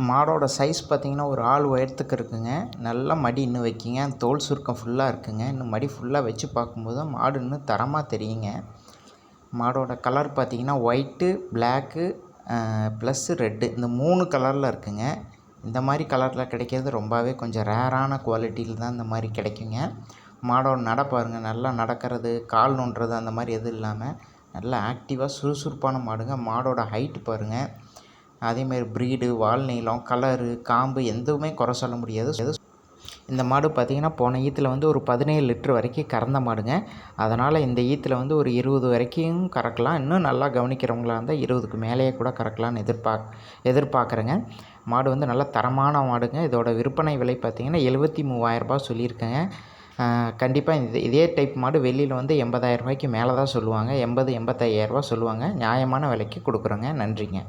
மாடோட size பார்த்திங்கன்னா ஒரு ஆள் உயரத்துக்கு இருக்குங்க. நல்லா மடி இன்னும் வைக்கிங்க. தோல் சுருக்கம் ஃபுல்லாக இருக்குங்க. இன்னும் மடி ஃபுல்லாக வச்சு பார்க்கும்போது மாடு இன்னும் தரமாக தெரியுங்க. மாடோட கலர் பார்த்திங்கன்னா ஒயிட்டு, பிளாக்கு ப்ளஸ் ரெட்டு இந்த 3 கலரில் இருக்குங்க. இந்த மாதிரி கலரில் கிடைக்கிறது ரொம்பவே கொஞ்சம் ரேரான குவாலிட்டியில் தான் இந்த மாதிரி கிடைக்குங்க. மாடோட நடை பாருங்கள், நல்லா நடக்கிறது, கால் நோண்டுறது அந்த மாதிரி எதுவும் இல்லாமல் நல்லா ஆக்டிவாக சுறுசுறுப்பான மாடுங்க. மாடோட ஹைட்டு பாருங்கள். அதேமாரி ப்ரீடு, வால் நீளம், கலரு, காம்பு எதுவுமே குறை சொல்ல முடியாது. இந்த மாடு பார்த்திங்கன்னா போன ஈத்தில் வந்து ஒரு 17 லிட்டர் வரைக்கும் கறந்த மாடுங்க. அதனால் இந்த ஈத்தில் வந்து ஒரு 20 வரைக்கும் கறக்கலாம். இன்னும் நல்லா கவனிக்கிறவங்களா இருந்தால் 20க்கு மேலேயே கூட கறக்கலான்னு எதிர்பார்க்குறேங்க. மாடு வந்து நல்ல தரமான மாடுங்க. இதோட விற்பனை விலை பார்த்திங்கன்னா 73,000 ரூபாய் சொல்லியிருக்கேங்க. கண்டிப்பாக இதே டைப் மாடு வெளியில் வந்து 80,000 ரூபாய்க்கு மேலே தான் சொல்லுவாங்க. 80,000 85,000 ரூபா சொல்லுவாங்க. நியாயமான விலைக்கு கொடுக்குறோங்க. நன்றிங்க.